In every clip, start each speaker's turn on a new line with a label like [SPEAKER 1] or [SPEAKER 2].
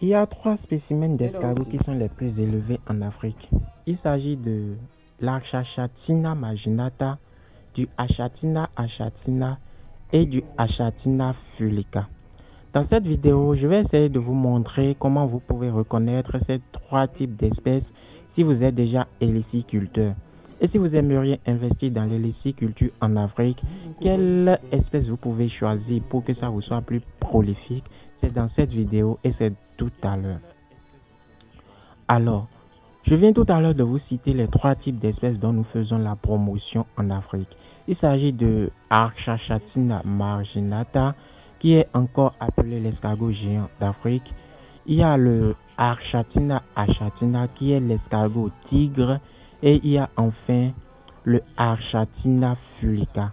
[SPEAKER 1] Il y a trois spécimens d'escargots qui sont les plus élevés en Afrique. Il s'agit de l'Achatina marginata, du Achatina achatina et du Achatina fulica. Dans cette vidéo, je vais essayer de vous montrer comment vous pouvez reconnaître ces trois types d'espèces si vous êtes déjà héliciculteur. Et si vous aimeriez investir dans l'héliciculture en Afrique, quelle espèce vous pouvez choisir pour que ça vous soit plus prolifique? C'est dans cette vidéo et c'est tout à l'heure. Alors, je viens tout à l'heure de vous citer les trois types d'espèces dont nous faisons la promotion en Afrique. Il s'agit de Achatina marginata, qui est encore appelé l'escargot géant d'Afrique. Il y a le Achatina achatina, qui est l'escargot tigre. Et il y a enfin le Achatina fulica.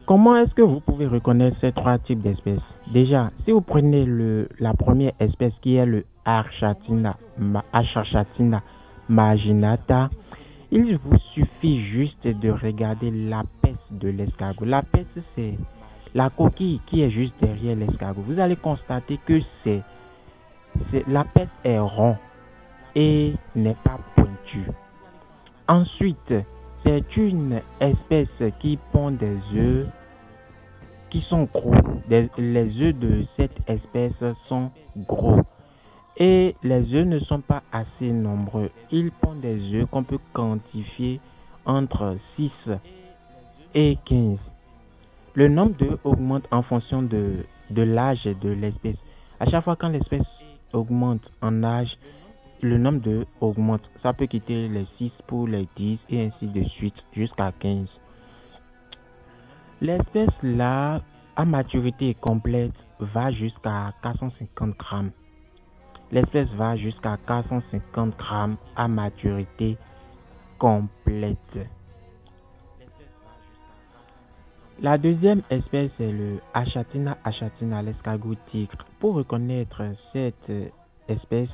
[SPEAKER 1] Comment est-ce que vous pouvez reconnaître ces trois types d'espèces? Déjà, si vous prenez la première espèce qui est le Achatina marginata, il vous suffit juste de regarder l'apex de l'escargot. L'apex, c'est la coquille qui est juste derrière l'escargot. Vous allez constater que l'apex est rond et n'est pas pointu. Ensuite, c'est une espèce qui pond des œufs qui sont gros. Les œufs de cette espèce sont gros. Et les œufs ne sont pas assez nombreux. Ils pondent des œufs qu'on peut quantifier entre 6 et 15. Le nombre d'œufs augmente en fonction de l'âge de l'espèce. À chaque fois quand l'espèce augmente en âge, le nombre d'œufs augmente. Ça peut quitter les 6 pour les 10 et ainsi de suite jusqu'à 15. L'espèce là, à maturité complète, va jusqu'à 450 grammes. L'espèce va jusqu'à 450 grammes à maturité complète. La deuxième espèce est le Achatina achatina, l'escargot tigre. Pour reconnaître cette espèce,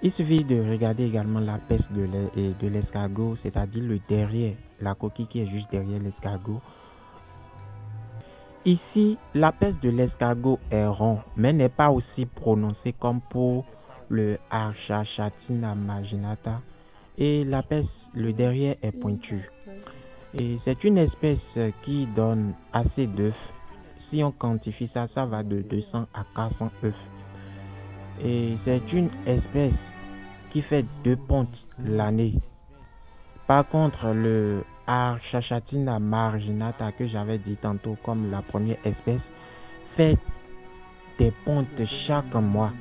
[SPEAKER 1] il suffit de regarder également l'apex de l'escargot, c'est-à-dire le derrière, la coquille qui est juste derrière l'escargot. Ici, l'apex de l'escargot est rond, mais n'est pas aussi prononcé comme pour le Achatina marginata. Et l'apex, le derrière est pointu. Et c'est une espèce qui donne assez d'œufs. Si on quantifie ça, ça va de 200 à 400 œufs. Et c'est une espèce qui fait 2 pontes l'année. Par contre, le Achatina marginata que j'avais dit tantôt comme la première espèce fait des pontes chaque mois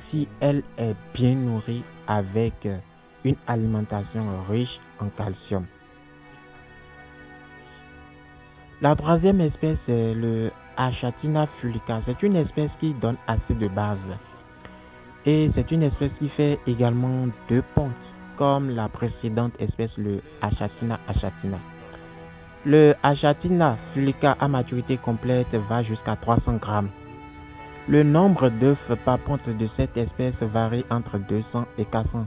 [SPEAKER 1] si elle est bien nourrie avec une alimentation riche en calcium. La troisième espèce est le Achatina fulica. C'est une espèce qui donne assez de base. Et c'est une espèce qui fait également 2 pontes, comme la précédente espèce, le Achatina achatina. Le Achatina fulica à maturité complète va jusqu'à 300 grammes. Le nombre d'œufs par ponte de cette espèce varie entre 200 et 400.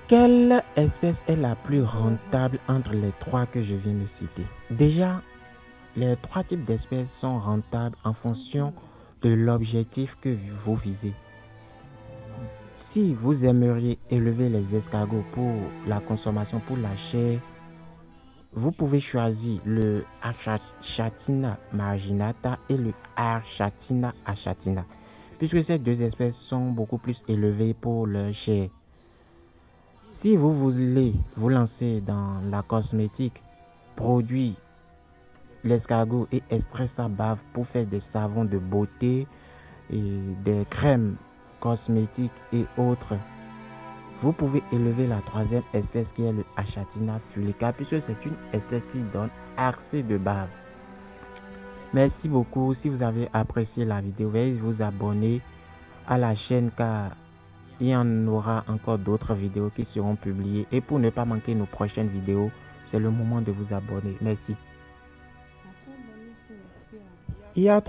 [SPEAKER 1] Quelle espèce est la plus rentable entre les trois que je viens de citer? Déjà, les trois types d'espèces sont rentables en fonction de l'objectif que vous visez. Si vous aimeriez élever les escargots pour la consommation, pour la chair, vous pouvez choisir le Achatina marginata et le Achatina achatina, puisque ces deux espèces sont beaucoup plus élevées pour leur chair. Si vous voulez vous lancer dans la cosmétique, produire l'escargot et extraire sa bave pour faire des savons de beauté et des crèmes cosmétiques et autres, vous pouvez élever la troisième espèce qui est le Achatina fulica, puisque c'est une espèce qui donne assez de bave. Merci beaucoup. Si vous avez apprécié la vidéo, veuillez vous abonner à la chaîne car il y en aura encore d'autres vidéos qui seront publiées. Et pour ne pas manquer nos prochaines vidéos, c'est le moment de vous abonner. Merci. Il y a